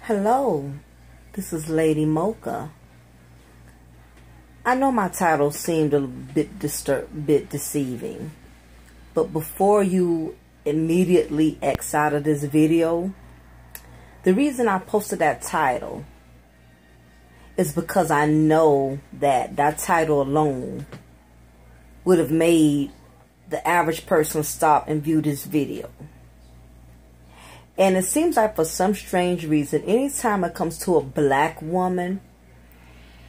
Hello, this is Lady Mocha. I know my title seemed a bit deceiving, but before you immediately X out of this video, the reason I posted that title is because I know that title alone would have made the average person stop and view this video. And it seems like for some strange reason, anytime it comes to a black woman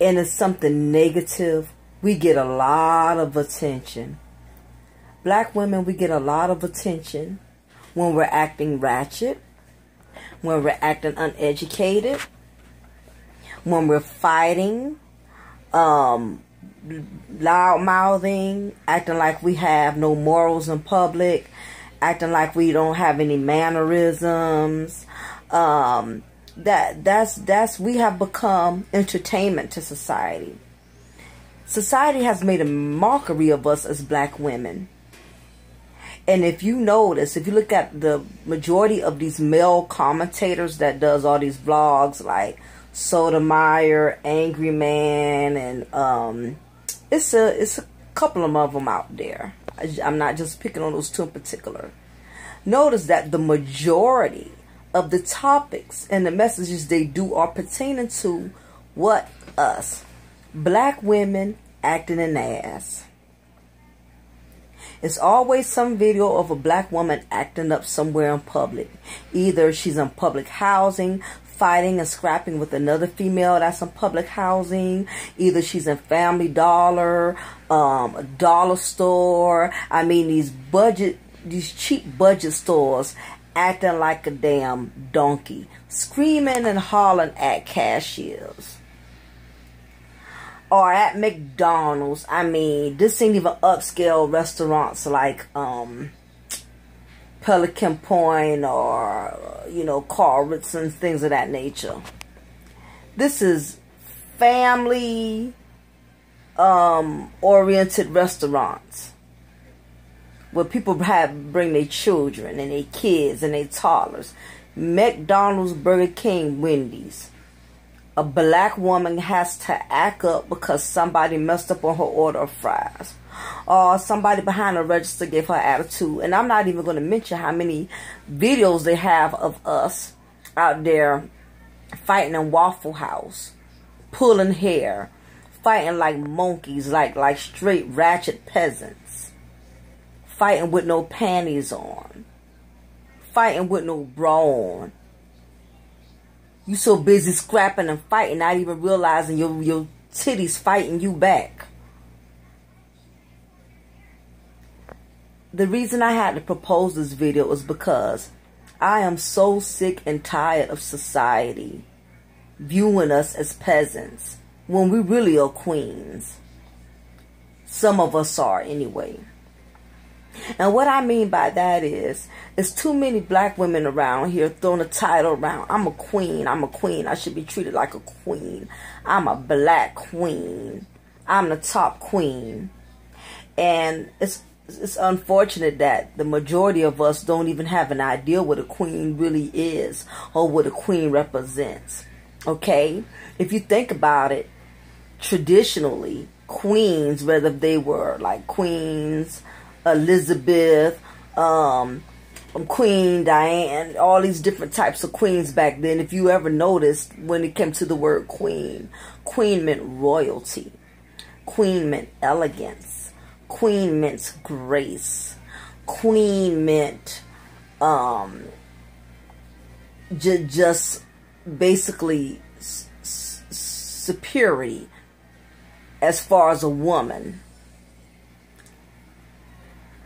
and it's something negative, we get a lot of attention. Black women, we get a lot of attention when we're acting ratchet, when we're acting uneducated, when we're fighting, loud-mouthing, acting like we have no morals in public, acting like we don't have any mannerisms. We have become entertainment to society. Society has made a mockery of us as black women. And if you notice, if you look at the majority of these male commentators that does all these vlogs like Sotomayor, Angry Man, and it's a couple of them out there. I'm not just picking on those two in particular. Notice that the majority of the topics and the messages they do are pertaining to what? Us. Black women acting an ass. It's always some video of a black woman acting up somewhere in public. Either she's in public housing, fighting and scrapping with another female that's in public housing. Either she's in Family Dollar, a dollar store. I mean, these cheap budget stores, acting like a damn donkey, screaming and hollering at cashiers. Or at McDonald's. I mean, this ain't even upscale restaurants like Pelican Point or, Carl Ritzon's, things of that nature. This is family oriented restaurants where people bring their children and their kids and their toddlers. McDonald's, Burger King, Wendy's. A black woman has to act up because somebody messed up on her order of fries. Or somebody behind the register gave her attitude. And I'm not even going to mention how many videos they have of us out there fighting in Waffle House, pulling hair, fighting like monkeys, like straight ratchet peasants, fighting with no panties on, fighting with no bra on. You so busy scrapping and fighting, not even realizing your titties fighting you back. The reason I had to propose this video is because I am so sick and tired of society viewing us as peasants when we really are queens. Some of us are anyway. And what I mean by that is, there's too many black women around here throwing a title around. I'm a queen. I'm a queen. I should be treated like a queen. I'm a black queen. I'm the top queen. And it's unfortunate that the majority of us don't even have an idea what a queen really is or what a queen represents. Okay? If you think about it, traditionally, queens, whether they were like queens Elizabeth, Queen Diane, all these different types of queens back then. If you ever noticed, when it came to the word queen, queen meant royalty. Queen meant elegance. Queen meant grace. Queen meant just basically superiority as far as a woman.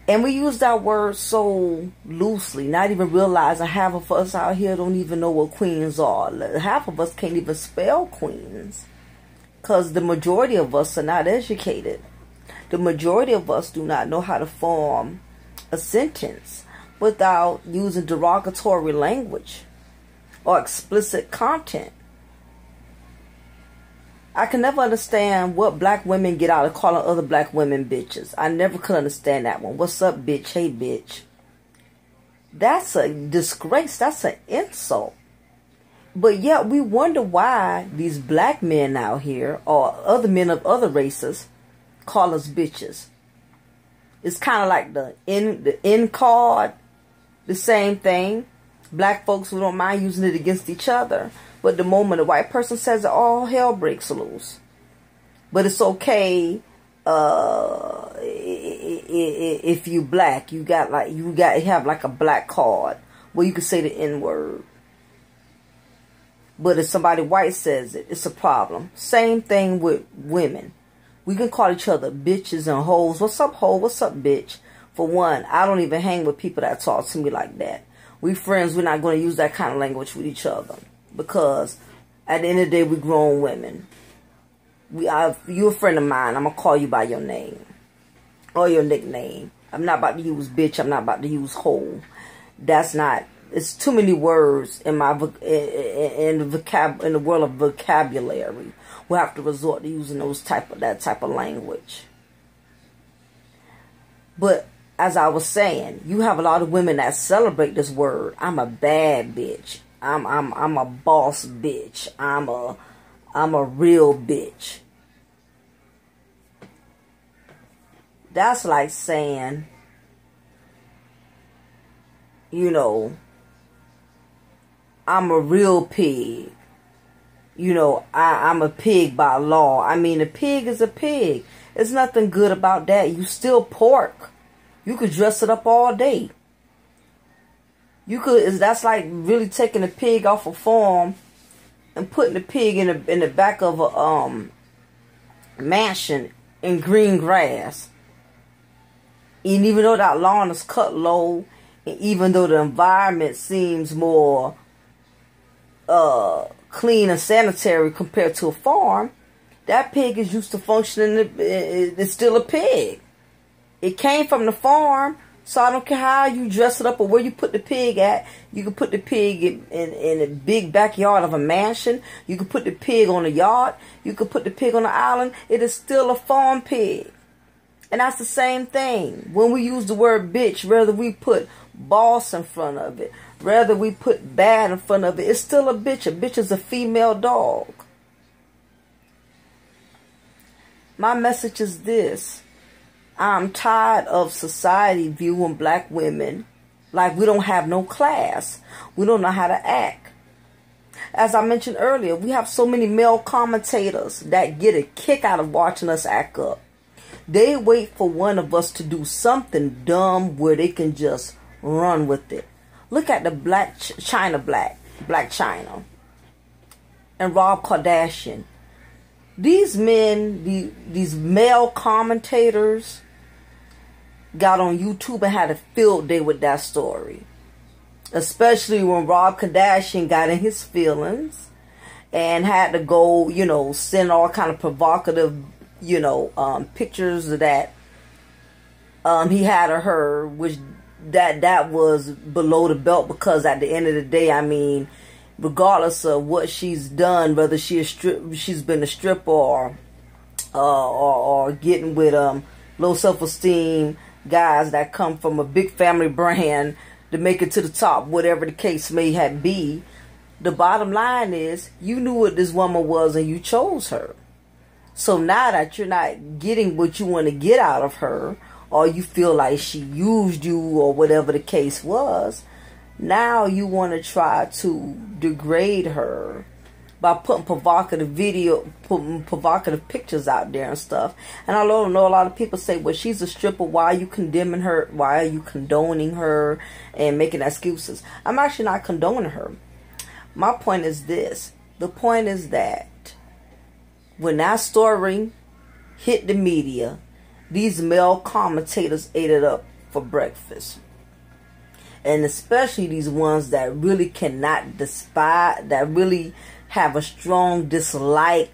And we use that word so loosely, not even realizing half of us out here don't even know what queens are. Half of us can't even spell queens because the majority of us are not educated. The majority of us do not know how to form a sentence without using derogatory language or explicit content. I can never understand what black women get out of calling other black women bitches. I never could understand that one. What's up, bitch? Hey, bitch. That's a disgrace. That's an insult. But yet we wonder why these black men out here, or other men of other races, call us bitches. It's kind of like the in card, the same thing. Black folks who don't mind using it against each other. But the moment a white person says it, all hell breaks loose. But it's okay if you black, you have like a black card where you can say the N-word. But if somebody white says it, it's a problem. Same thing with women. We can call each other bitches and hoes. What's up, hoe? What's up, bitch? For one, I don't even hang with people that talk to me like that. We friends, we're not going to use that kind of language with each other. Because at the end of the day, we grown women. You're a friend of mine. I'm going to call you by your name. Or your nickname. I'm not about to use bitch. I'm not about to use hoe. That's not... It's too many words in the world of vocabulary. We'll have to resort to using that type of language. But as I was saying, you have a lot of women that celebrate this word. I'm a bad bitch. I'm a boss bitch. I'm a real bitch. That's like saying, you know, I'm a real pig. You know, I'm a pig by law. I mean, a pig is a pig. There's nothing good about that. You still pork. You could dress it up all day. That's like really taking a pig off a farm and putting the pig in the back of a mansion in green grass. And even though that lawn is cut low, and even though the environment seems more clean and sanitary compared to a farm, that pig is used to functioning. It's still a pig. It came from the farm, so I don't care how you dress it up or where you put the pig at. You can put the pig in a big backyard of a mansion. You can put the pig on a yacht. You can put the pig on an island. It is still a farm pig. And that's the same thing. When we use the word bitch, whether we put boss in front of it, whether we put bad in front of it, it's still a bitch. A bitch is a female dog. My message is this. I'm tired of society viewing black women like we don't have no class. We don't know how to act. As I mentioned earlier, we have so many male commentators that get a kick out of watching us act up. They wait for one of us to do something dumb where they can just run with it. Look at the Black China and Rob Kardashian. These men, these male commentators got on YouTube and had a field day with that story. Especially when Rob Kardashian got in his feelings and had to go, you know, send all kind of provocative, you know, pictures that he had of her, which that was below the belt, because at the end of the day, I mean, regardless of what she's done, whether she's been a stripper or getting with low self-esteem guys that come from a big family brand to make it to the top, whatever the case may have be, the bottom line is you knew what this woman was and you chose her. So now that you're not getting what you want to get out of her, or you feel like she used you or whatever the case was, now you want to try to degrade her by putting provocative pictures out there and stuff. And I know a lot of people say, well, she's a stripper. Why are you condemning her? Why are you condoning her and making excuses? I'm actually not condoning her. My point is this. The point is that when that story hit the media, these male commentators ate it up for breakfast. And especially these ones that really cannot despise, that really have a strong dislike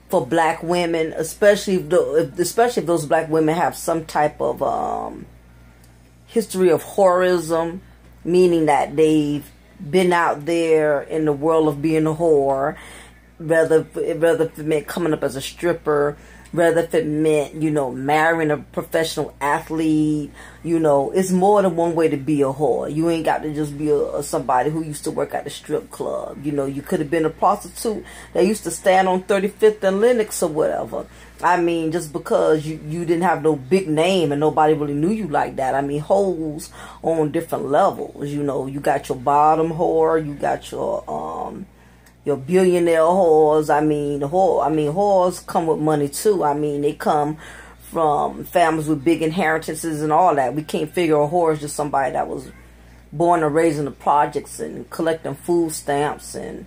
for black women, especially if those black women have some type of history of whorism, meaning that they've been out there in the world of being a whore, whether it meant coming up as a stripper Whether if it meant, marrying a professional athlete, it's more than one way to be a whore. You ain't got to just be somebody who used to work at the strip club. You could have been a prostitute that used to stand on 35th and Lenox or whatever. I mean, just because you didn't have no big name and nobody really knew you like that. I mean, hoes on different levels. You got your bottom whore, you got your billionaire whores. Whores come with money too. They come from families with big inheritances and all that. We can't figure a whore is just somebody that was born and raised in the projects and collecting food stamps and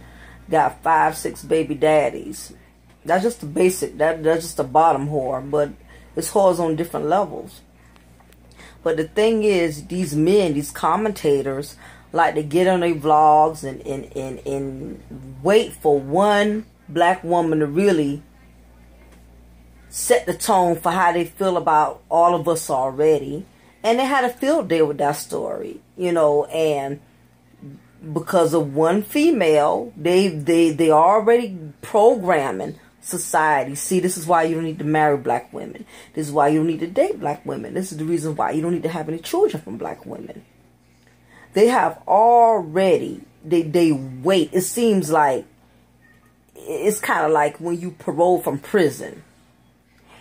got 5, 6 baby daddies. That's just the basic. That's just the bottom whore. But it's whores on different levels. But the thing is, these men, these commentators, like to get on their vlogs and wait for one black woman to really set the tone for how they feel about all of us already. And they had a field day with that story, and because of one female, they already programming society. See, this is why you don't need to marry black women. This is why you don't need to date black women. This is the reason why you don't need to have any children from black women. They have already, they wait. It seems like, it's kind of like when you parole from prison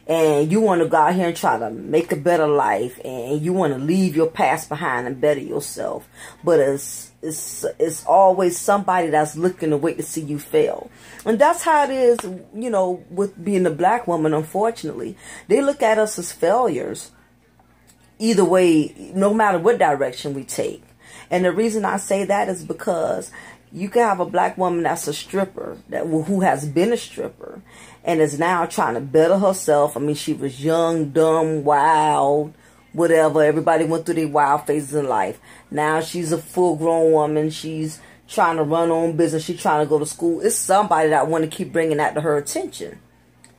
and you want to go out here and try to make a better life and you want to leave your past behind and better yourself. But it's always somebody that's looking to wait to see you fail. And that's how it is, with being a black woman, unfortunately. They look at us as failures. Either way, no matter what direction we take. And the reason I say that is because you can have a black woman that's a stripper, who has been a stripper, and is now trying to better herself. She was young, dumb, wild, whatever. Everybody went through their wild phases in life. Now she's a full-grown woman. She's trying to run her own business. She's trying to go to school. It's somebody that want to keep bringing that to her attention.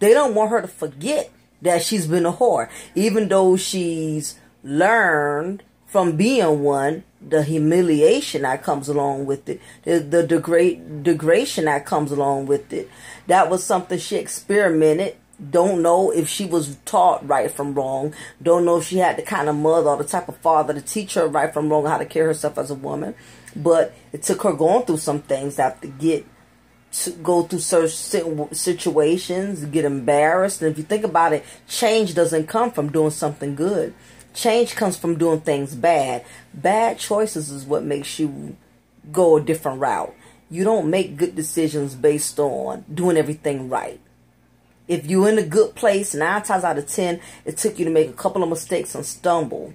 They don't want her to forget that she's been a whore, even though she's learned from being one, the humiliation that comes along with it, the degradation that comes along with it. That was something she experimented. Don't know if she was taught right from wrong. Don't know if she had the kind of mother or the type of father to teach her right from wrong, how to carry herself as a woman. But it took her going through some things that have to go through certain situations, get embarrassed. And if you think about it, change doesn't come from doing something good. Change comes from doing things bad. Bad choices is what makes you go a different route. You don't make good decisions based on doing everything right. If you're in a good place, 9 times out of 10, it took you to make a couple of mistakes and stumble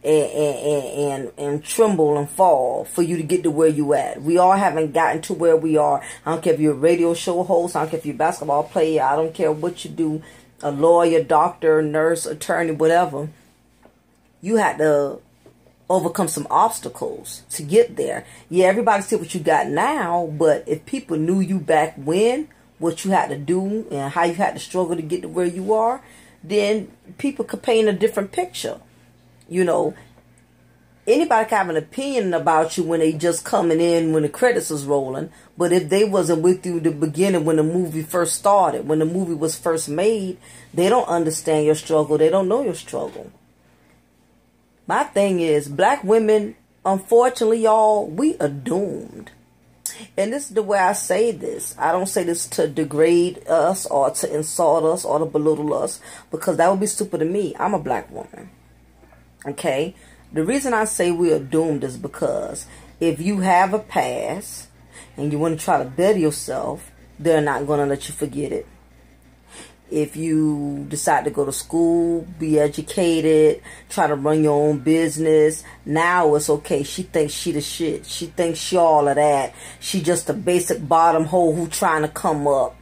and tremble and fall for you to get to where you at. We all haven't gotten to where we are. I don't care if you're a radio show host. I don't care if you're a basketball player. I don't care what you do. A lawyer, doctor, nurse, attorney, whatever. You had to overcome some obstacles to get there. Yeah, everybody see what you got now, but if people knew you back when, what you had to do and how you had to struggle to get to where you are, then people could paint a different picture. Anybody can have an opinion about you when they just coming in when the credits is rolling, but if they wasn't with you at the beginning when the movie first started, when the movie was first made, they don't understand your struggle. They don't know your struggle. My thing is, black women, unfortunately, y'all, we are doomed. And this is the way I say this. I don't say this to degrade us or to insult us or to belittle us, because that would be stupid to me. I'm a black woman. Okay? The reason I say we are doomed is because if you have a past and you want to try to better yourself, they're not going to let you forget it. If you decide to go to school, be educated, try to run your own business, now it's okay. She thinks she the shit. She thinks she all of that. She just a basic bottom hole who trying to come up.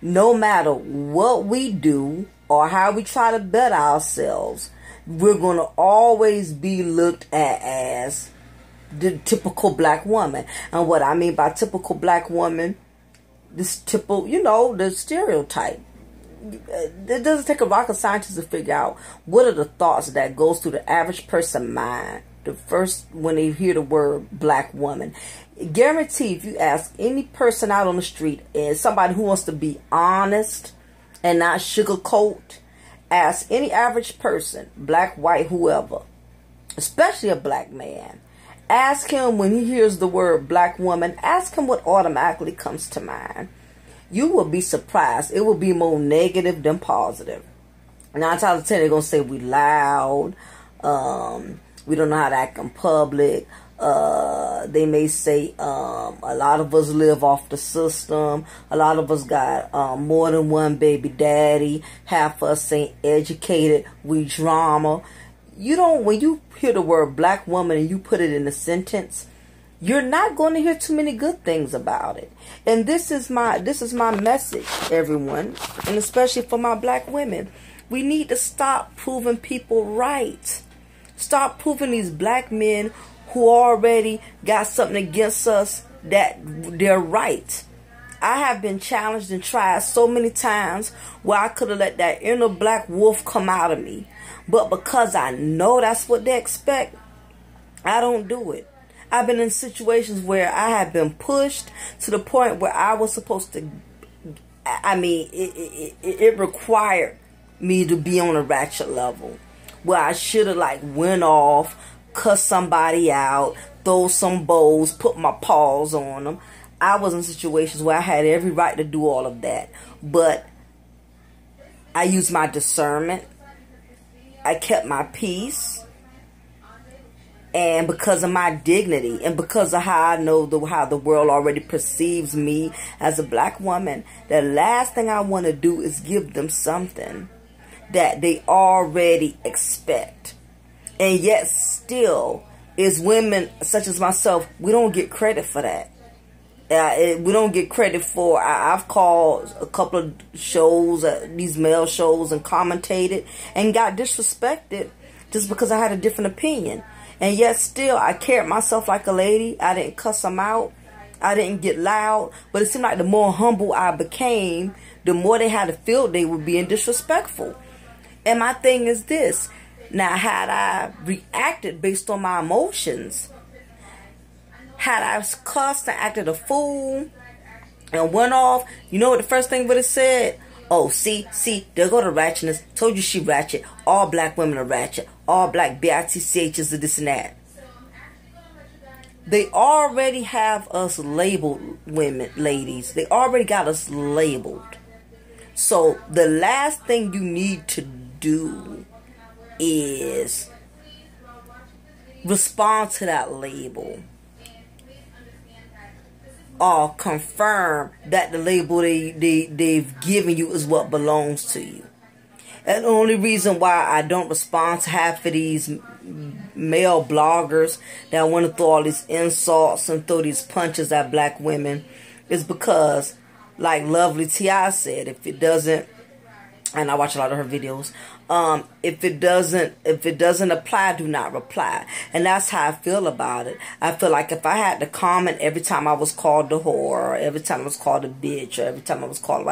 No matter what we do or how we try to better ourselves, we're going to always be looked at as the typical black woman. And what I mean by typical black woman, this typical, the stereotype. It doesn't take a rocket scientist to figure out what are the thoughts that goes through the average person's mind the first when they hear the word black woman. Guarantee if you ask any person out on the street and somebody who wants to be honest and not sugarcoat. Ask any average person, black, white, whoever, especially a black man. Ask him when he hears the word black woman, ask him what automatically comes to mind. You will be surprised. It will be more negative than positive. 9 times out of 10, they're going to say we loud. We don't know how to act in public. They may say a lot of us live off the system. A lot of us got more than one baby daddy. Half of us ain't educated. We drama. You don't, when you hear the word black woman and you put it in a sentence, you're not going to hear too many good things about it. And this is my message, everyone, and especially for my black women. We need to stop proving people right. Stop proving these black men who already got something against us that they're right. I have been challenged and tried so many times where I could have let that inner black wolf come out of me. But because I know that's what they expect, I don't do it. I've been in situations where I have been pushed to the point where I was supposed to, it required me to be on a ratchet level. Where I should have went off, cuss somebody out, throw some bowls, put my paws on them. I was in situations where I had every right to do all of that. But I used my discernment. I kept my peace. And because of my dignity and because of how I know how the world already perceives me as a black woman, the last thing I want to do is give them something that they already expect. And yet still, as women such as myself, we don't get credit for that. We don't get credit for, I've called a couple of shows, these male shows, and commentated and got disrespected just because I had a different opinion. And yet still, I carried myself like a lady. I didn't cuss them out. I didn't get loud. But it seemed like the more humble I became, the more they had to feel they were being disrespectful. And my thing is this. Now, had I reacted based on my emotions, had I cussed and acted a fool and went off, you know what the first thing would have said? Oh, see, there go the ratchetness. Told you she ratchet. All black women are ratchet. All black BITCHs are this and that. They already have us labeled, women, ladies. They already got us labeled. So the last thing you need to do is respond to that label. Or confirm that the label they've given you is what belongs to you. And the only reason why I don't respond to half of these male bloggers that want to throw all these insults and throw these punches at black women is because, like Lovely T.I. said, if it doesn't, and I watch a lot of her videos, if it doesn't apply, do not reply. And that's how I feel about it. I feel like if I had to comment every time I was called a whore, or every time I was called a bitch, or every time I was called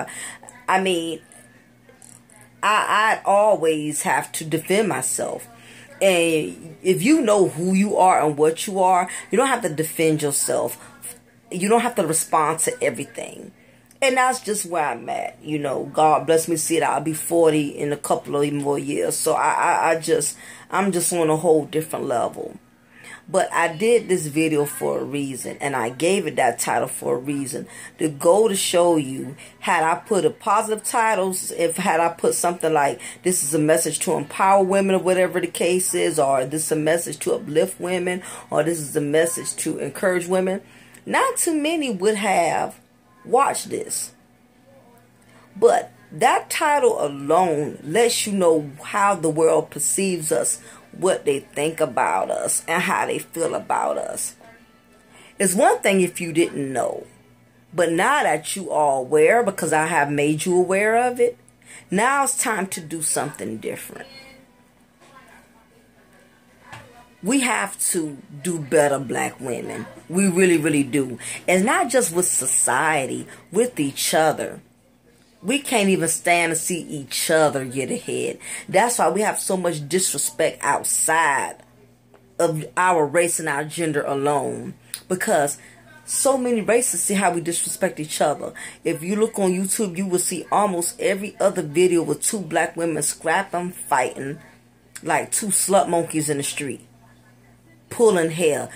I'd always have to defend myself. And if you know who you are and what you are, you don't have to defend yourself. You don't have to respond to everything. And that's just where I'm at. You know, God bless me, see it. I'll be 40 in a couple of more years. So I'm just on a whole different level. But I did this video for a reason. And I gave it that title for a reason. To go to show you, had I put a positive title, had I put something like, this is a message to empower women, or whatever the case is, or this is a message to uplift women, or this is a message to encourage women, not too many would have watched this. But that title alone lets you know how the world perceives us, what they think about us, and how they feel about us. It's one thing if you didn't know, but now that you are aware, because I have made you aware of it, now it's time to do something different. We have to do better, black women. We really, really do. And not just with society, with each other. We can't even stand to see each other get ahead. That's why we have so much disrespect outside of our race and our gender alone. Because so many races. See how we disrespect each other. If you look on YouTube, you will see almost every other video with two black women scrapping, fighting, like two slut monkeys in the street, pulling hair,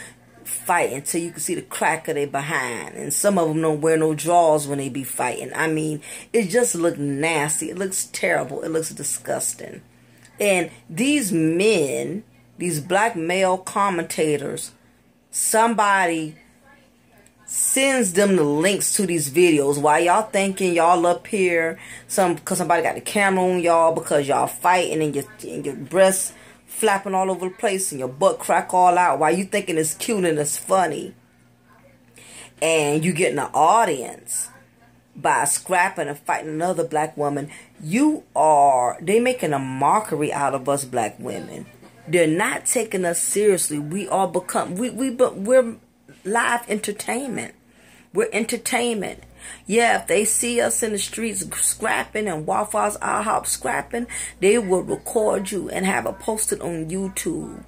fighting till you can see the crack of their behind. And some of them don't wear no drawers when they be fighting. I mean, it just looks nasty. It looks terrible. It looks disgusting. And these men, these black male commentators, somebody sends them the links to these videos while y'all thinking y'all up here, because somebody got the camera on y'all because y'all fighting and your breasts flapping all over the place and your butt crack all out while you thinking it's cute and it's funny. And you getting an audience by scrapping and fighting another black woman. They making a mockery out of us black women. They're not taking us seriously. We're live entertainment. We're entertainment. Yeah, if they see us in the streets scrapping and Waffle House IHOP scrapping, they will record you and have it posted on YouTube.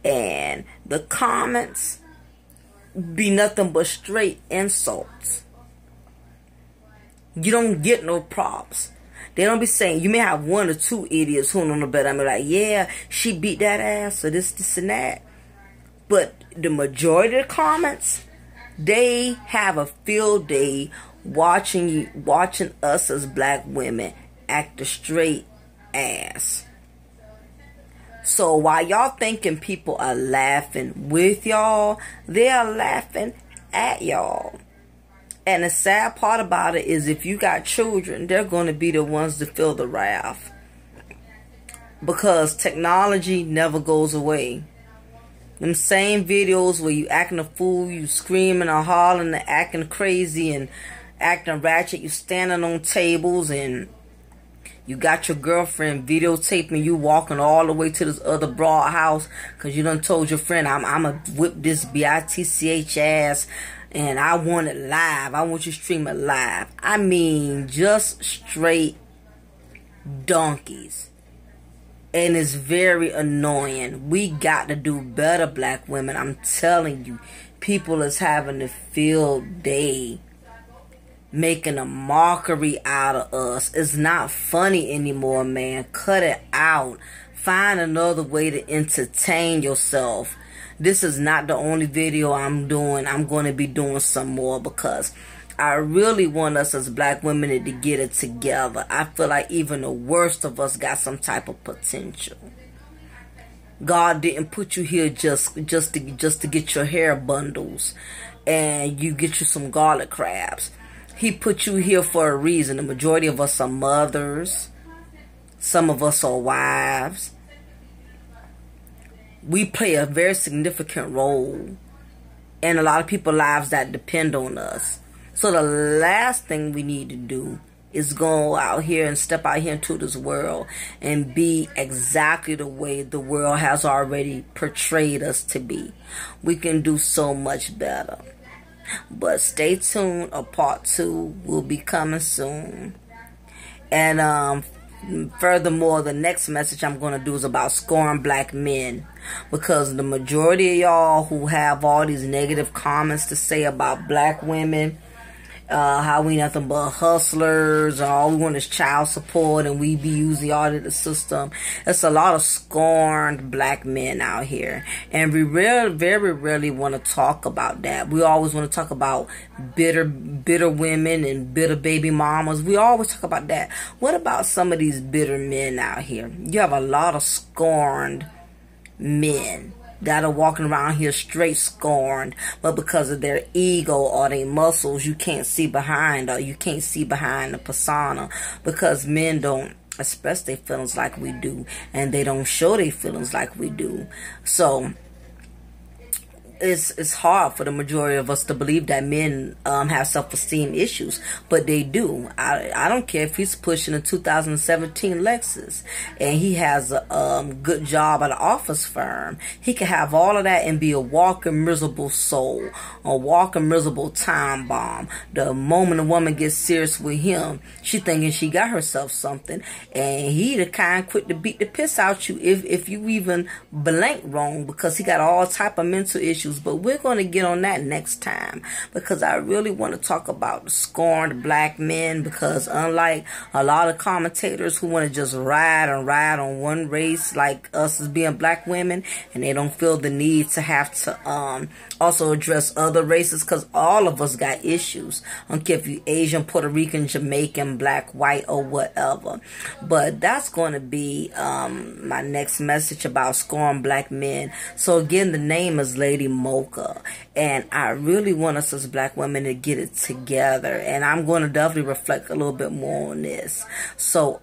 And the comments be nothing but straight insults. You don't get no props. They don't be saying, you may have one or two idiots who don't know better. I mean, like, yeah, she beat that ass or this and that. But the majority of the comments, they have a field day watching us as black women act a straight ass. So while y'all thinking people are laughing with y'all, they are laughing at y'all. And the sad part about it is if you got children, they're going to be the ones to feel the wrath. Because technology never goes away. Them same videos where you acting a fool, you screaming or hollering and acting crazy and acting ratchet, you standing on tables and you got your girlfriend videotaping you walking all the way to this other broad house because you done told your friend, I'm going to whip this bitch ass and I want it live. I want you to stream it live. I mean, just straight donkeys. And it's very annoying. We got to do better, black women. I'm telling you, people is having a field day making a mockery out of us. It's not funny anymore, man. Cut it out. Find another way to entertain yourself. This is not the only video I'm doing. I'm going to be doing some more because I really want us as black women to get it together. I feel like even the worst of us got some type of potential. God didn't put you here just to get your hair bundles and you get you some garlic crabs. He put you here for a reason. The majority of us are mothers. Some of us are wives. We play a very significant role in a lot of people's lives that depend on us. So the last thing we need to do is go out here and step out here into this world and be exactly the way the world has already portrayed us to be. We can do so much better. But stay tuned. A part 2 will be coming soon. And furthermore, the next message I'm going to do is about scorning black men. Because the majority of y'all who have all these negative comments to say about black women, how we nothing but hustlers, and all we want is child support, and we be using all of the system. It's a lot of scorned black men out here, and we very rarely want to talk about that. We always want to talk about bitter women and bitter baby mamas. We always talk about that. What about some of these bitter men out here? You have a lot of scorned men that are walking around here straight scorned, but because of their ego or their muscles, you can't see behind, or you can't see behind the persona, because men don't express their feelings like we do, and they don't show their feelings like we do. So it's hard for the majority of us to believe that men have self-esteem issues, but they do. I don't care if he's pushing a 2017 Lexus and he has a good job at an office firm. He can have all of that and be a walking miserable soul, a walking miserable time bomb. The moment a woman gets serious with him, she thinking she got herself something, and he the kind quick to beat the piss out you if you even blank wrong, because he got all type of mental issues. issues, but we're going to get on that next time, because I really want to talk about scorned black men, because unlike a lot of commentators who want to just ride on one race like us as being black women, and they don't feel the need to have to also address other races, because all of us got issues. I don't care if you Asian, Puerto Rican, Jamaican, black, white, or whatever. But that's going to be my next message about scorned black men. So again, the name is Lady Mocha, and I really want us as black women to get it together, and I'm going to definitely reflect a little bit more on this. So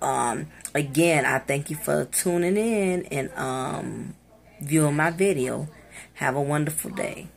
again, I thank you for tuning in and viewing my video. Have a wonderful day.